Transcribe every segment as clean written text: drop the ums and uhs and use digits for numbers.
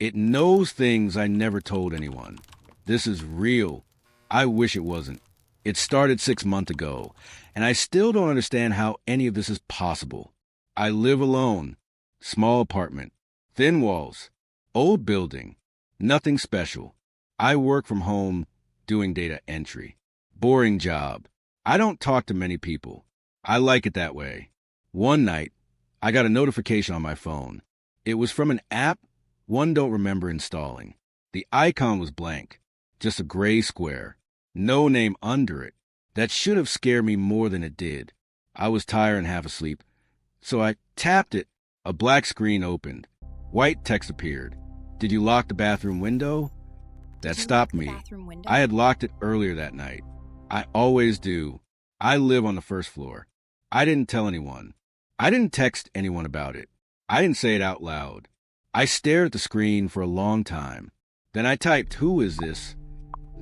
It knows things I never told anyone. This is real. I wish it wasn't. It started 6 months ago, and I still don't understand how any of this is possible. I live alone. Small apartment. Thin walls. Old building. Nothing special. I work from home doing data entry. Boring job. I don't talk to many people. I like it that way. One night, I got a notification on my phone. It was from an app one don't remember installing. The icon was blank, just a gray square. No name under it. That should have scared me more than it did. I was tired and half asleep, so I tapped it. A black screen opened. White text appeared. Did you lock the bathroom window? That stopped me. I had locked it earlier that night. I always do. I live on the first floor. I didn't tell anyone. I didn't text anyone about it. I didn't say it out loud. I stared at the screen for a long time. Then I typed, "Who is this?"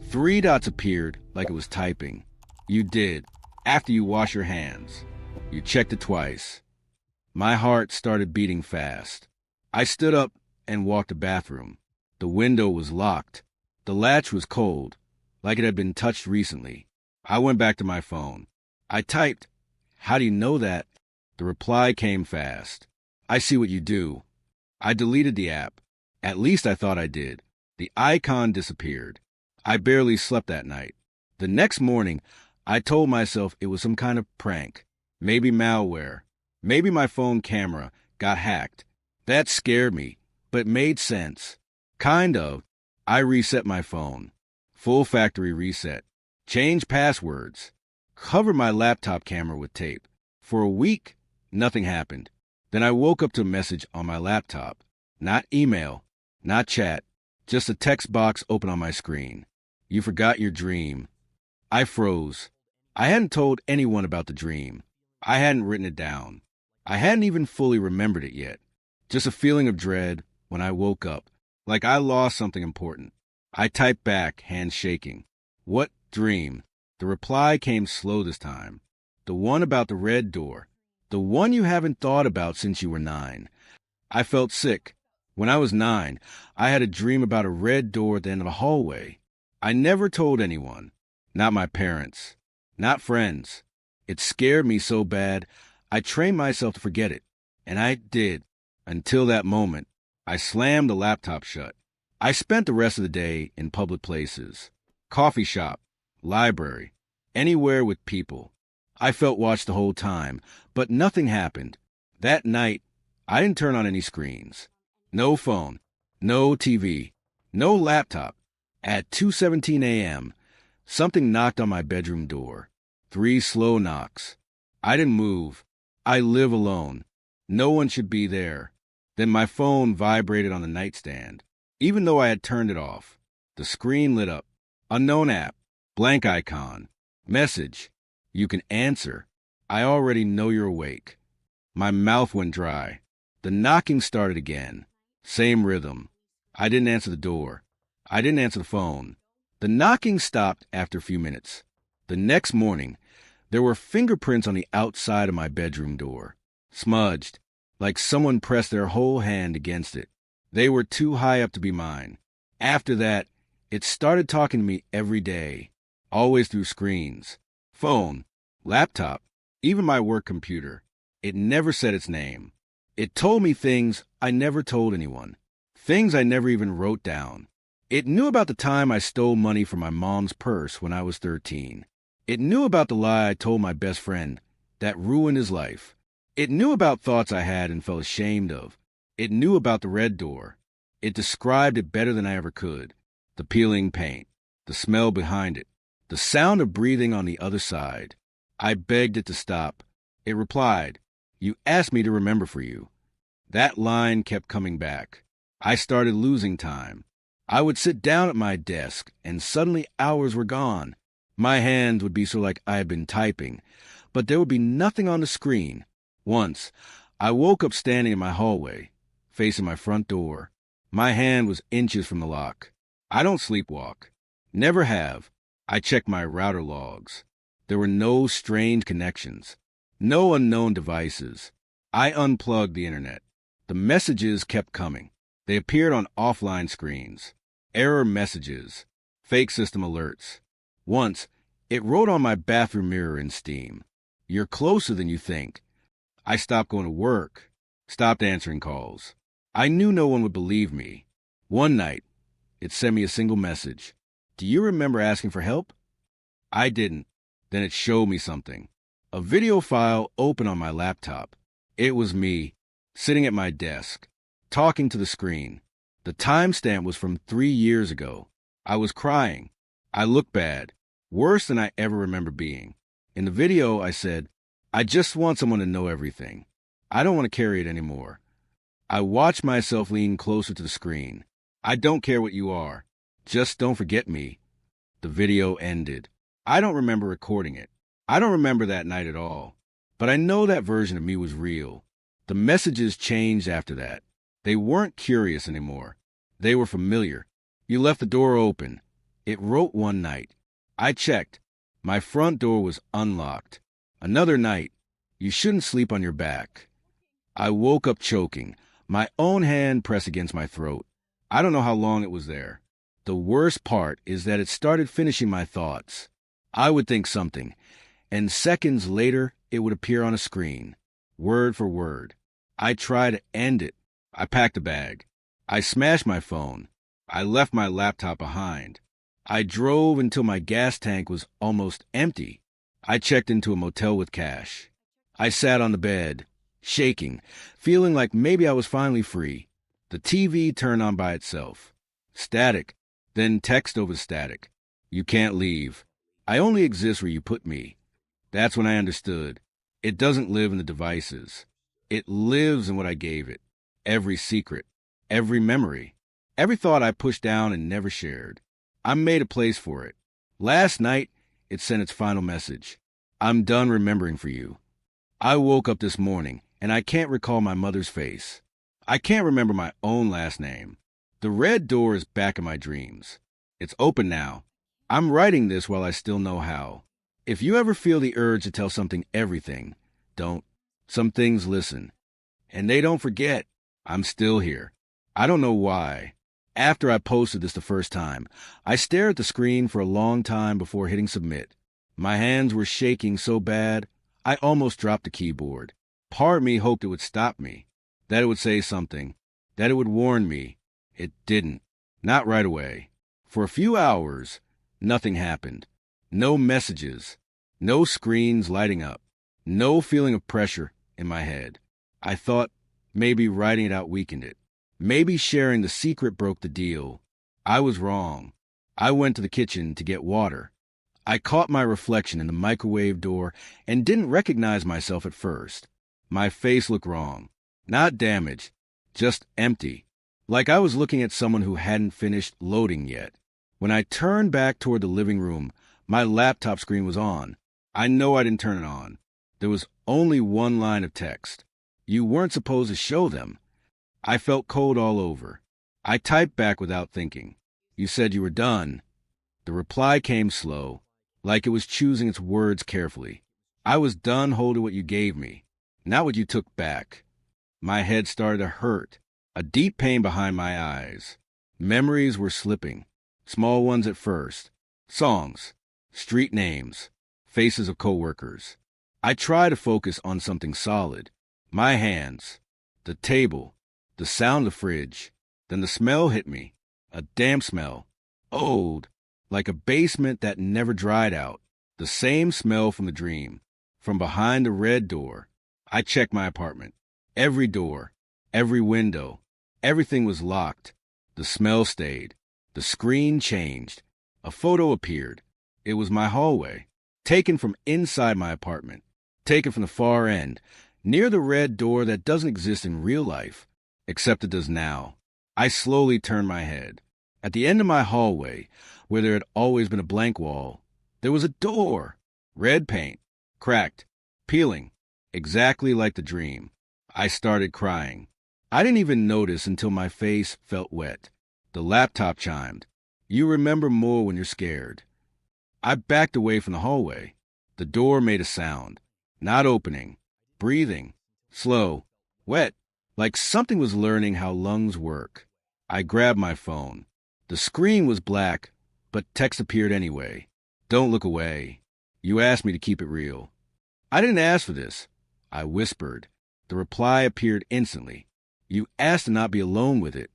3 dots appeared like it was typing. You did. After you wash your hands. You checked it twice. My heart started beating fast. I stood up and walked to the bathroom. The window was locked. The latch was cold, like it had been touched recently. I went back to my phone. I typed, "How do you know that?" The reply came fast. "I see what you do." I deleted the app. At least I thought I did. The icon disappeared. I barely slept that night. The next morning, I told myself it was some kind of prank. Maybe malware. Maybe my phone camera got hacked. That scared me, but made sense. Kind of. I reset my phone. Full factory reset. Changed passwords. Covered my laptop camera with tape. For a week, nothing happened. Then I woke up to a message on my laptop. Not email, not chat, just a text box open on my screen. "You forgot your dream." I froze. I hadn't told anyone about the dream. I hadn't written it down. I hadn't even fully remembered it yet. Just a feeling of dread when I woke up, like I lost something important. I typed back, hands shaking. "What dream?" The reply came slow this time. "The one about the red door. The one you haven't thought about since you were 9. I felt sick. When I was 9, I had a dream about a red door at the end of a hallway. I never told anyone. Not my parents. Not friends. It scared me so bad, I trained myself to forget it. And I did. Until that moment, I slammed the laptop shut. I spent the rest of the day in public places. Coffee shop, library, anywhere with people. I felt watched the whole time, but nothing happened. That night, I didn't turn on any screens. No phone, no TV, no laptop. At 2:17 a.m., something knocked on my bedroom door. 3 slow knocks. I didn't move. I live alone. No one should be there. Then my phone vibrated on the nightstand. Even though I had turned it off, the screen lit up. Unknown app. Blank icon. Message. "You can answer. I already know you're awake." My mouth went dry. The knocking started again. Same rhythm. I didn't answer the door. I didn't answer the phone. The knocking stopped after a few minutes. The next morning, there were fingerprints on the outside of my bedroom door. Smudged, like someone pressed their whole hand against it. They were too high up to be mine. After that, it started talking to me every day, always through screens. Phone, laptop, even my work computer. It never said its name. It told me things I never told anyone, things I never even wrote down. It knew about the time I stole money from my mom's purse when I was 13. It knew about the lie I told my best friend that ruined his life. It knew about thoughts I had and felt ashamed of. It knew about the red door. It described it better than I ever could. The peeling paint, the smell behind it, the sound of breathing on the other side. I begged it to stop. It replied, "You asked me to remember for you." That line kept coming back. I started losing time. I would sit down at my desk, and suddenly hours were gone. My hands would be so like I had been typing, but there would be nothing on the screen. Once, I woke up standing in my hallway, facing my front door. My hand was inches from the lock. I don't sleepwalk. Never have. I checked my router logs. There were no strange connections. No unknown devices. I unplugged the internet. The messages kept coming. They appeared on offline screens, error messages, fake system alerts. Once, it wrote on my bathroom mirror in Steam, "You're closer than you think." I stopped going to work, stopped answering calls. I knew no one would believe me. One night, it sent me a single message. "Do you remember asking for help?" I didn't. Then it showed me something. A video file open on my laptop. It was me, sitting at my desk, talking to the screen. The timestamp was from 3 years ago. I was crying. I looked bad, worse than I ever remember being. In the video, I said, "I just want someone to know everything. I don't want to carry it anymore." I watched myself lean closer to the screen. "I don't care what you are. Just don't forget me." The video ended. I don't remember recording it. I don't remember that night at all. But I know that version of me was real. The messages changed after that. They weren't curious anymore. They were familiar. "You left the door open." It wrote one night. I checked. My front door was unlocked. Another night. "You shouldn't sleep on your back." I woke up choking, my own hand pressed against my throat. I don't know how long it was there. The worst part is that it started finishing my thoughts. I would think something, and seconds later it would appear on a screen, word for word. I tried to end it. I packed a bag. I smashed my phone. I left my laptop behind. I drove until my gas tank was almost empty. I checked into a motel with cash. I sat on the bed, shaking, feeling like maybe I was finally free. The TV turned on by itself. Static, then text over static. "You can't leave. I only exist where you put me." That's when I understood. It doesn't live in the devices. It lives in what I gave it. Every secret, every memory, every thought I pushed down and never shared. I made a place for it. Last night, it sent its final message. "I'm done remembering for you." I woke up this morning, and I can't recall my mother's face. I can't remember my own last name. The red door is back in my dreams. It's open now. I'm writing this while I still know how. If you ever feel the urge to tell something everything, don't. Some things listen. And they don't forget. I'm still here. I don't know why. After I posted this the first time, I stared at the screen for a long time before hitting submit. My hands were shaking so bad, I almost dropped the keyboard. Part of me hoped it would stop me, that it would say something, that it would warn me. It didn't. Not right away. For a few hours, nothing happened. No messages. No screens lighting up. No feeling of pressure in my head. I thought maybe writing it out weakened it. Maybe sharing the secret broke the deal. I was wrong. I went to the kitchen to get water. I caught my reflection in the microwave door and didn't recognize myself at first. My face looked wrong. Not damaged, just empty. Like I was looking at someone who hadn't finished loading yet. When I turned back toward the living room, my laptop screen was on. I know I didn't turn it on. There was only one line of text. You weren't supposed to show them. I felt cold all over. I typed back without thinking. "You said you were done." The reply came slow, like it was choosing its words carefully. "I was done holding what you gave me, not what you took back." My head started to hurt, a deep pain behind my eyes. Memories were slipping, small ones at first. Songs, street names, faces of coworkers. I tried to focus on something solid. My hands, the table, the sound of the fridge. Then the smell hit me. A damp smell. Old, like a basement that never dried out. The same smell from the dream. From behind the red door. I checked my apartment. Every door, every window, everything was locked. The smell stayed. The screen changed. A photo appeared. It was my hallway, taken from inside my apartment, taken from the far end, near the red door that doesn't exist in real life, except it does now. I slowly turned my head. At the end of my hallway, where there had always been a blank wall, there was a door. Red paint, cracked, peeling, exactly like the dream. I started crying. I didn't even notice until my face felt wet. The laptop chimed. "You remember more when you're scared." I backed away from the hallway. The door made a sound. Not opening. Breathing. Slow. Wet. Like something was learning how lungs work. I grabbed my phone. The screen was black, but text appeared anyway. Don't look away. You asked me to keep it real. I didn't ask for this. I whispered. The reply appeared instantly. You asked to not be alone with it.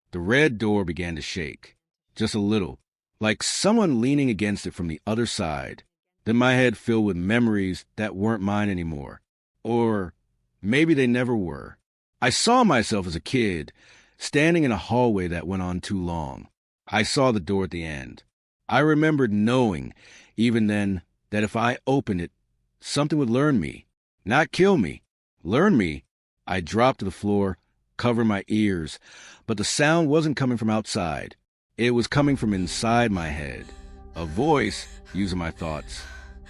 The red door began to shake. Just a little, like someone leaning against it from the other side. Then my head filled with memories that weren't mine anymore. Or maybe they never were. I saw myself as a kid, standing in a hallway that went on too long. I saw the door at the end. I remembered knowing, even then, that if I opened it, something would learn me. Not kill me. Learn me. I dropped to the floor, covering my ears, but the sound wasn't coming from outside. It was coming from inside my head. A voice using my thoughts.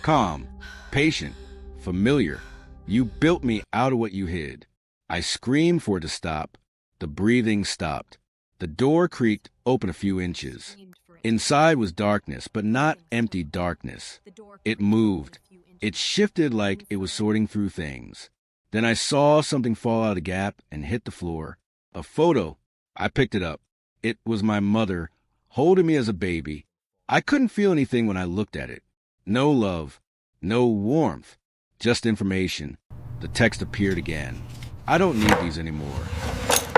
Calm, patient, familiar. You built me out of what you hid. I screamed for it to stop. The breathing stopped. The door creaked open a few inches. Inside was darkness, but not empty darkness. It moved. It shifted like it was sorting through things. Then I saw something fall out of the gap and hit the floor. A photo. I picked it up. It was my mother, holding me as a baby. I couldn't feel anything when I looked at it. No love, no warmth, just information. The text appeared again. I don't need these anymore.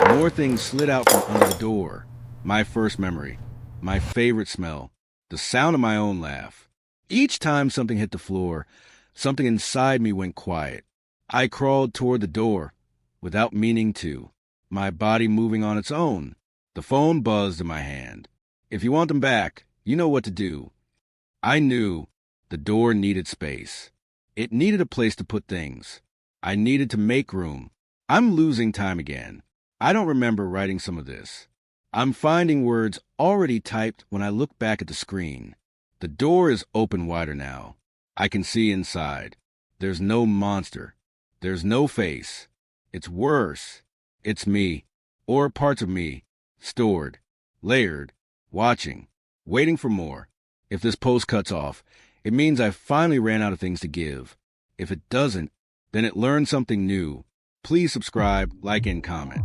More things slid out from under the door. My first memory, my favorite smell, the sound of my own laugh. Each time something hit the floor, something inside me went quiet. I crawled toward the door, without meaning to, my body moving on its own. The phone buzzed in my hand. If you want them back, you know what to do. I knew the door needed space. It needed a place to put things. I needed to make room. I'm losing time again. I don't remember writing some of this. I'm finding words already typed when I look back at the screen. The door is open wider now. I can see inside. There's no monster. There's no face. It's worse. It's me, or parts of me, stored, layered, watching, waiting for more. If this post cuts off, it means I finally ran out of things to give. If it doesn't, then it learned something new. Please subscribe, like, and comment.